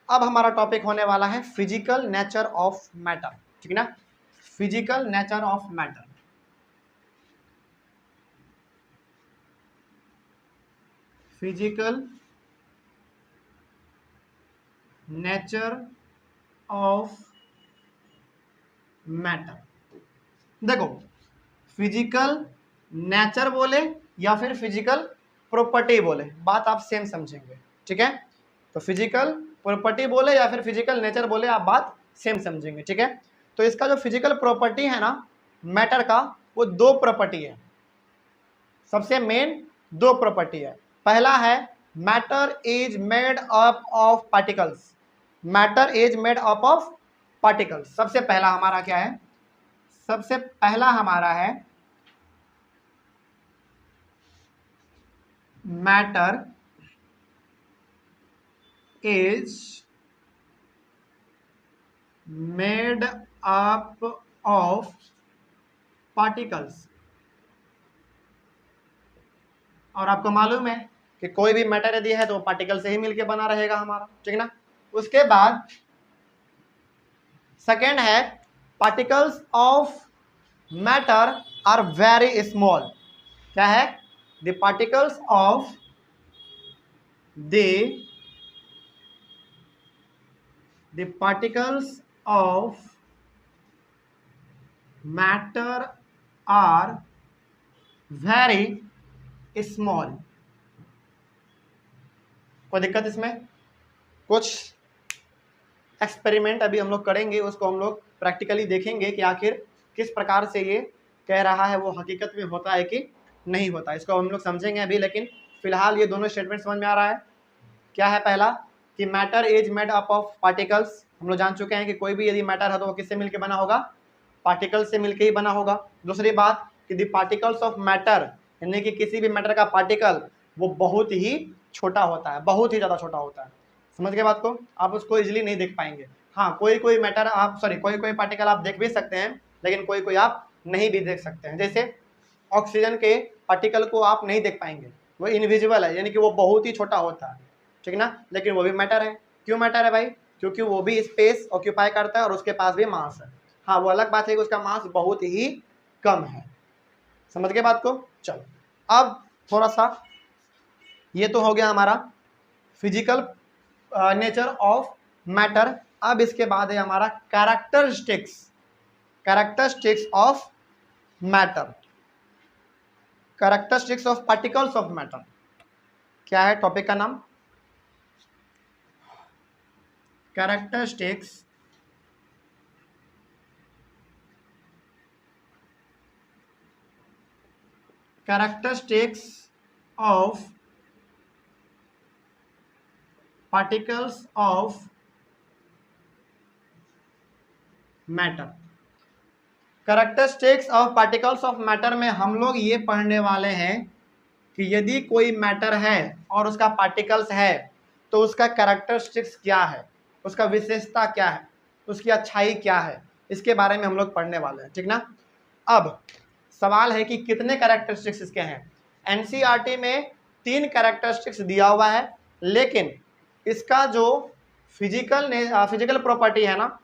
अब हमारा टॉपिक होने वाला है फिजिकल नेचर ऑफ मैटर, ठीक है ना। Physical nature of matter. Physical nature of matter. देखो, फिजिकल नेचर बोले या फिर फिजिकल प्रॉपर्टी बोले, बात आप सेम समझेंगे, ठीक है। तो फिजिकल प्रॉपर्टी बोले या फिर फिजिकल नेचर बोले, आप बात सेम समझेंगे, ठीक है। तो इसका जो फिजिकल प्रॉपर्टी है ना मैटर का, वो दो प्रॉपर्टी है, सबसे मेन दो प्रॉपर्टी है। पहला है matter is made up of particles. Matter is made up of particles, सबसे पहला हमारा क्या है, सबसे पहला हमारा है matter is made up of particles. और आपको मालूम है कि कोई भी मैटर यदि है तो वो पार्टिकल से ही मिलके बना रहेगा हमारा, ठीक है ना। उसके बाद सेकेंड है particles of matter are very small. क्या है, the particles of the particles of matter are very small. कोई दिक्कत इसमें? कुछ एक्सपेरिमेंट अभी हम लोग करेंगे, उसको हम लोग प्रैक्टिकली देखेंगे कि आखिर किस प्रकार से ये कह रहा है वो हकीकत में होता है कि नहीं होता, इसको हम लोग समझेंगे अभी। लेकिन फिलहाल ये दोनों स्टेटमेंट समझ में आ रहा है। क्या है पहला कि matter is made up of particles, हम लोग जान चुके हैं कि कोई भी यदि मैटर है तो वो किससे मिलकर बना होगा, पार्टिकल से मिलकर ही बना होगा। दूसरी बात कि द पार्टिकल्स ऑफ मैटर, यानी कि किसी भी मैटर का पार्टिकल वो बहुत ही छोटा होता है, बहुत ही ज़्यादा छोटा होता है। समझ गए बात को? आप उसको इजीली नहीं देख पाएंगे। हाँ, कोई कोई मैटर आप कोई कोई पार्टिकल आप देख भी सकते हैं, लेकिन कोई कोई आप नहीं भी देख सकते हैं। जैसे ऑक्सीजन के पार्टिकल को आप नहीं देख पाएंगे, वो इनविजिबल है, यानी कि वो बहुत ही छोटा होता है, ठीक है ना। लेकिन वो भी मैटर है। क्यों मैटर है भाई? क्योंकि वो भी स्पेस ऑक्यूपाई करता है और उसके पास भी मास है। हाँ, वो अलग बात है कि उसका मास बहुत ही कम है। समझ गए बात को? चलो, अब थोड़ा सा ये तो हो गया हमारा फिजिकल नेचर ऑफ मैटर। अब इसके बाद है हमारा characteristics of matter, characteristics of particles of matter. क्या है टॉपिक का नाम? Characteristics of particles of matter. Characteristics of particles of matter में हम लोग ये पढ़ने वाले हैं कि यदि कोई मैटर है और उसका पार्टिकल्स है तो उसका कैरेक्टरिस्टिक्स क्या है, उसका विशेषता क्या है, उसकी अच्छाई क्या है, इसके बारे में हम लोग पढ़ने वाले हैं, ठीक ना। अब सवाल है कि कितने कैरेक्टरिस्टिक्स इसके हैं। एनसीईआरटी में 3 कैरेक्टरिस्टिक्स दिया हुआ है, लेकिन इसका जो फिजिकल प्रॉपर्टी है ना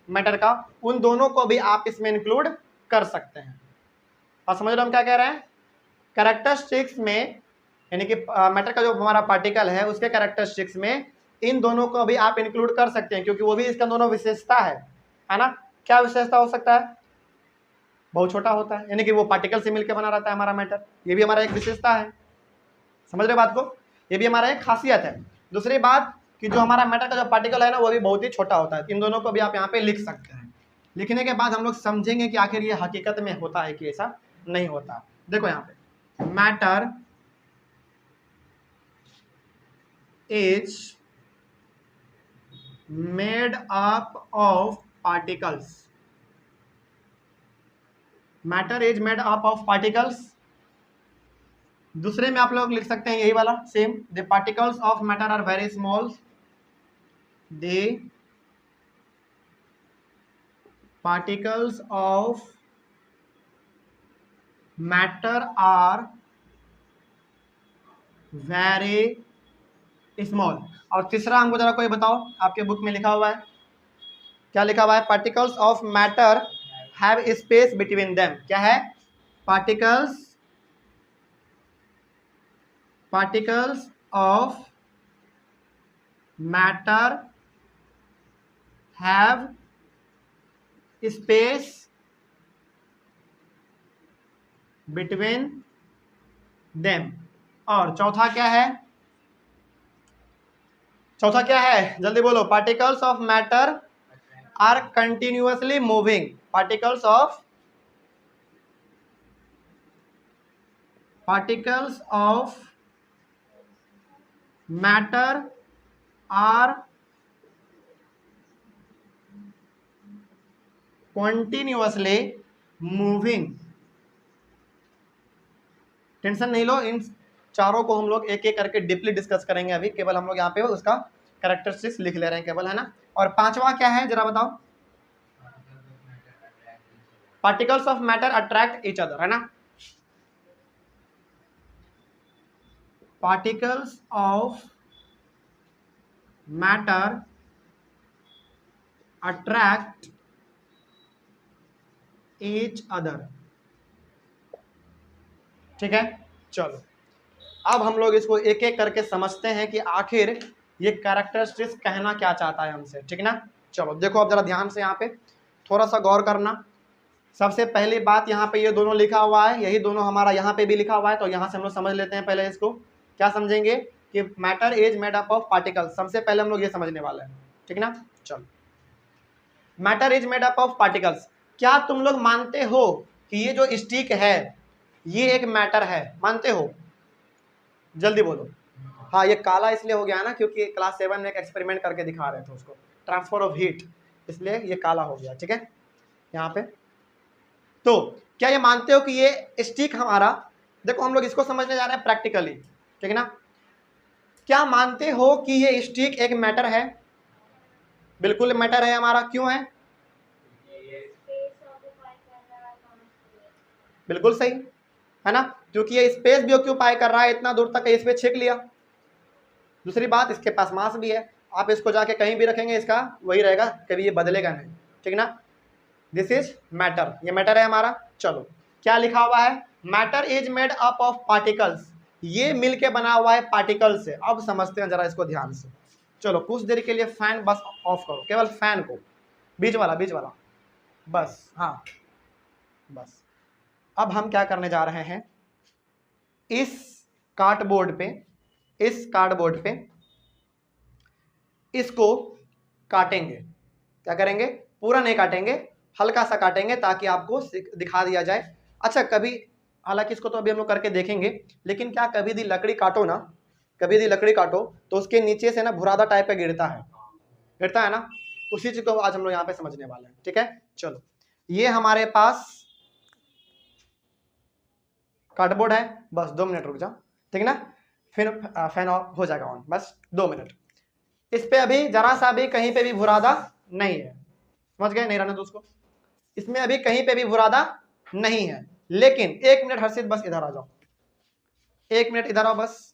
मैटर का, उन दोनों को भी आप इसमें इंक्लूड कर सकते हैं। और समझ रहे हम क्या कह रहे हैं? कैरेक्टरिस्टिक्स में, यानी कि मैटर का जो हमारा पार्टिकल है उसके कैरेक्टरिस्टिक्स में इन दोनों को भी आप इंक्लूड कर सकते हैं, क्योंकि वो भी इसका दोनों विशेषता है ना। क्या विशेषता हो सकता है? बहुत छोटा होता है, यानी कि वो पार्टिकल से मिलकर बना रहता है हमारा मैटर, ये भी हमारा एक विशेषता है। समझ रहे बात को? ये भी हमारा एक खासियत है। दूसरी बात कि जो हमारा मैटर का जो पार्टिकल है ना वो भी बहुत ही छोटा होता है। इन दोनों को भी आप यहाँ पे लिख सकते हैं। लिखने के बाद हम लोग समझेंगे कि आखिर ये हकीकत में होता है कि ऐसा नहीं होता। देखो यहाँ पे matter is made up of particles. Matter is made up of particles. दूसरे में आप लोग लिख सकते हैं यही वाला same, the particles of matter are very small. The particles of matter are very small. और तीसरा हमको जरा कोई बताओ, आपके बुक में लिखा हुआ है, क्या लिखा हुआ है? Particles of matter have space between them. क्या है? Particles of matter have space between them. और चौथा क्या है? चौथा क्या है? जल्दी बोलो। Particles of matter are continuously moving. Particles of matter are continuously moving. Tension नहीं लो, इन चारों को हम लोग एक एक करके डीपली डिस्कस करेंगे अभी। केवल हम लोग यहाँ पे उसका कैरेक्टरिस्टिक्स लिख ले रहे हैं केवल, है ना। और पांचवा क्या है जरा बताओ? Particles of matter attract each other, है ना। Particles of matter attract each other. ठीक है, चलो अब हम लोग इसको एक एक करके समझते हैं कि आखिर ये कैरेक्टरिस्टिक्स कहना क्या चाहता है हमसे। ठीक ना। चलो देखो अब जरा ध्यान से यहाँ पे थोड़ा सा गौर करना। सबसे पहली बात, यहाँ पे ये दोनों लिखा हुआ है, यही दोनों हमारा यहाँ पे भी लिखा हुआ है, तो यहाँ से हम लोग समझ लेते हैं। पहले इसको क्या समझेंगे कि matter is made up of particles. सबसे पहले हम लोग ये समझने वाले हैं। ठीक ना। चलो, matter is made up of particles. क्या तुम लोग मानते हो कि ये जो स्टिक है ये एक मैटर है? मानते हो? जल्दी बोलो। हाँ, ये काला इसलिए हो गया ना क्योंकि क्लास 7 में एक एक्सपेरिमेंट करके दिखा रहे थे उसको, ट्रांसफर ऑफ हीट, इसलिए ये काला हो गया। ठीक है, यहाँ पे। तो क्या ये मानते हो कि ये स्टिक हमारा, देखो हम लोग इसको समझने जा रहे हैं प्रैक्टिकली। ठीक है ना। क्या मानते हो कि ये स्टिक एक मैटर है? बिल्कुल मैटर है हमारा। क्यों है? बिल्कुल सही है ना, क्योंकि ये स्पेस भी ऑक्यूपाई कर रहा है, इतना दूर तक इस पे छेक लिया। दूसरी बात, इसके पास मास भी है, आप इसको जाके कहीं भी रखेंगे इसका वही रहेगा, कभी ये बदलेगा नहीं। ठीक ना। दिस इज मैटर, ये मैटर है हमारा। चलो क्या लिखा हुआ है? Matter is made up of particles. ये मिलके बना हुआ है पार्टिकल से। अब समझते हैं जरा इसको ध्यान से। चलो कुछ देर के लिए फैन बस ऑफ करो, केवल फैन को, बीच वाला बस। हाँ बस। अब हम क्या करने जा रहे हैं, इस कार्डबोर्ड पे इसको काटेंगे। क्या करेंगे? पूरा नहीं काटेंगे, हल्का सा काटेंगे ताकि आपको दिखा दिया जाए। अच्छा, कभी, हालांकि इसको तो अभी हम लोग करके देखेंगे, लेकिन क्या कभी यदि लकड़ी काटो तो उसके नीचे से ना भुरादा टाइप का गिरता है ना, उसी चीज को आज हम लोग यहाँ पे समझने वाले हैं। ठीक है, चलो ये हमारे पास कार्डबोर्ड है। बस 2 मिनट रुक जाओ। ठीक ना, फिर फैन ऑफ हो जाएगा ऑन, बस 2 मिनट। इस पे अभी जरा सा भी कहीं पे भी भुरादा नहीं है, समझ गए? नहीं रहने दो उसको, इसमें अभी कहीं पे भी भुरादा नहीं है। लेकिन 1 मिनट हर्षित, बस इधर आ जाओ, 1 मिनट इधर आओ, बस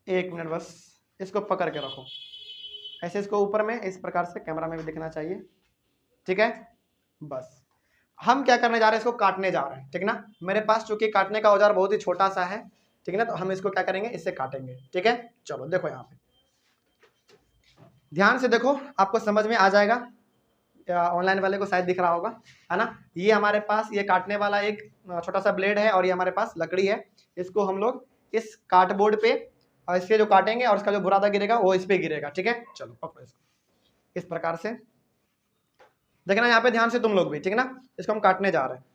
1 मिनट, बस इसको पकड़ के रखो ऐसे, इसको ऊपर में इस प्रकार से कैमरा में भी दिखना चाहिए। ठीक है, बस हम क्या करने जा रहे हैं, इसको काटने जा रहे हैं। ठीक ना। मेरे पास चूंकि काटने का औजार बहुत ही छोटा सा है, ठीक है ना, तो हम इसको क्या करेंगे, इससे काटेंगे। ठीक है, चलो देखो यहाँ पे ध्यान से देखो, आपको समझ में आ जाएगा। ऑनलाइन वाले को शायद दिख रहा होगा, है ना। ये हमारे पास ये काटने वाला एक छोटा सा ब्लेड है और ये हमारे पास लकड़ी है। इसको हम लोग इस कार्डबोर्ड पे इसके जो काटेंगे और इसका जो बुरादा गिरेगा वो इस पे गिरेगा। ठीक है, चलो पकड़ो इसको इस प्रकार से, देखना यहाँ पे ध्यान से तुम लोग भी। ठीक है ना, इसको हम काटने जा रहे हैं।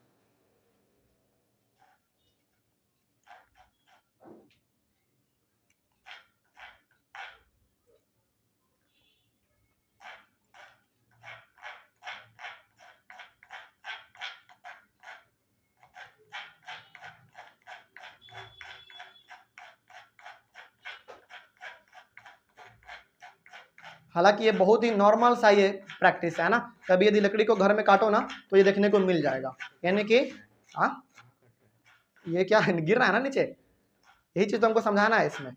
हालांकि ये बहुत ही नॉर्मल सा ये प्रैक्टिस है ना, कभी यदि लकड़ी को घर में काटो ना तो ये देखने को मिल जाएगा। यानी कि हाँ, ये क्या गिर रहा है ना नीचे, यही चीज तो हमको समझाना है इसमें।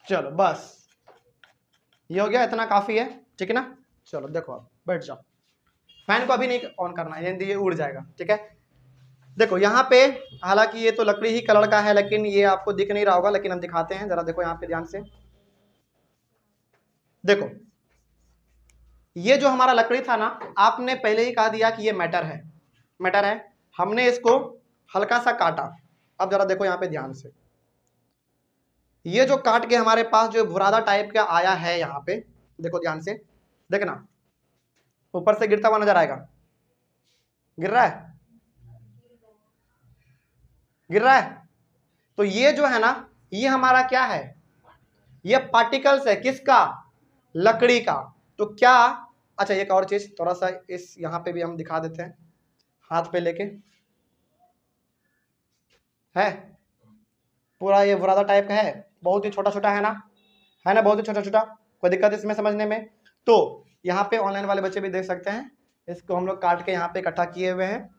चलो बस ये हो गया, इतना काफी है, ठीक है ना। चलो देखो अब बैठ जाओ, फैन को अभी नहीं ऑन करना है, ये उड़ जाएगा, ठीक है। देखो यहाँ पे, हालांकि ये तो लकड़ी ही कलर का है, लेकिन ये आपको दिख नहीं रहा होगा, लेकिन हम दिखाते हैं, जरा देखो यहाँ पे ध्यान से। देखो ये जो हमारा लकड़ी था ना, आपने पहले ही कहा दिया कि ये मैटर है, मैटर है, हमने इसको हल्का सा काटा। अब जरा देखो यहाँ पे ध्यान से, ये जो काट के हमारे पास जो बुरादा टाइप का आया है, यहाँ पे देखो ध्यान से, देखना ऊपर से गिरता हुआ नजर आएगा, गिर रहा है, गिर रहा है। तो ये जो है ना, ये हमारा क्या है, ये पार्टिकल्स है, किसका, लकड़ी का। तो क्या, अच्छा एक और चीज थोड़ा सा इस यहाँ पे भी हम दिखा देते हैं, हाथ पे लेके, है पूरा ये बुरादा टाइप का है, बहुत ही छोटा छोटा है ना, है ना, बहुत ही छोटा छोटा, कोई दिक्कत इसमें समझने में। तो यहाँ पे ऑनलाइन वाले बच्चे भी देख सकते हैं, इसको हम लोग काट के यहाँ पे इकट्ठा किए हुए हैं,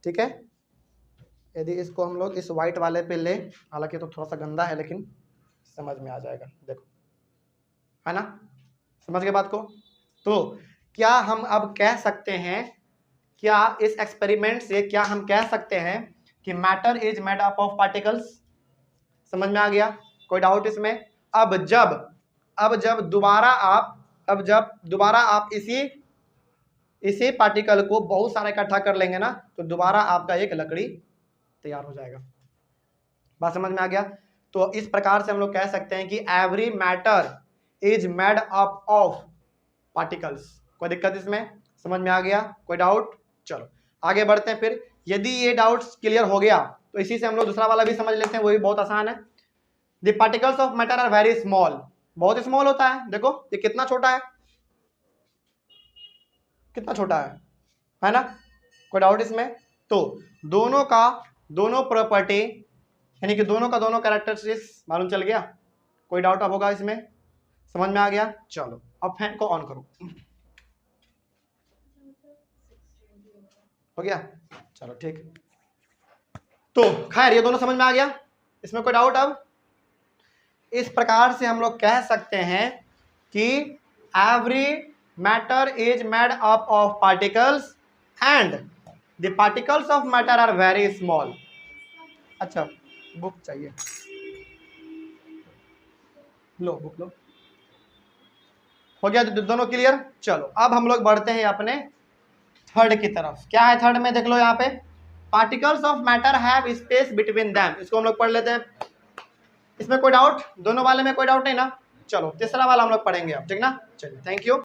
ठीक है। यदि इसको हम लोग इस वाइट वाले पे ले, हालांकि तो थोड़ा सा गंदा है, लेकिन समझ में आ जाएगा, देखो, है ना, समझ गए बात को। तो क्या हम अब कह सकते हैं, क्या इस एक्सपेरिमेंट से क्या हम कह सकते हैं कि matter is made up of particles, समझ में आ गया, कोई डाउट इसमें। अब जब दोबारा आप इसी पार्टिकल को बहुत सारा इकट्ठा कर लेंगे ना, तो दोबारा आपका एक लकड़ी तैयार हो जाएगा, बात समझ में आ गया। तो इस प्रकार से हम लोग कह सकते हैं कि every matter is made up of particles, कोई दिक्कत इसमें, समझ में आ गया, कोई डाउट। चलो आगे बढ़ते हैं फिर, यदि ये डाउट्स क्लियर हो गया तो इसी से हम लोग दूसरा वाला भी समझ लेते हैं, वो भी बहुत आसान है। The particles of matter are very small, बहुत स्मॉल होता है, देखो ये कितना छोटा है, कितना छोटा है ना, कोई डाउट इसमें। तो दोनों प्रॉपर्टी, यानी कि दोनों का दोनों कैरेक्टरिस्टिक्स मालूम चल गया, कोई डाउट अब होगा इसमें, समझ में आ गया। चलो अब फैन को ऑन करो, हो गया, चलो ठीक। तो खैर ये दोनों समझ में आ गया, इसमें कोई डाउट। अब इस प्रकार से हम लोग कह सकते हैं कि every matter is made up of particles and the particles of matter are very small. अच्छा बुक चाहिए, लो बुक लो, हो गया दोनों क्लियर। चलो अब हम लोग बढ़ते हैं अपने थर्ड की तरफ। क्या है थर्ड में, देख लो यहाँ पे, particles of matter have space between them, इसको हम लोग पढ़ लेते हैं। इसमें कोई डाउट, दोनों वाले में कोई डाउट नहीं ना। चलो तीसरा वाला हम लोग पढ़ेंगे अब, ठीक ना। चलिए थैंक यू।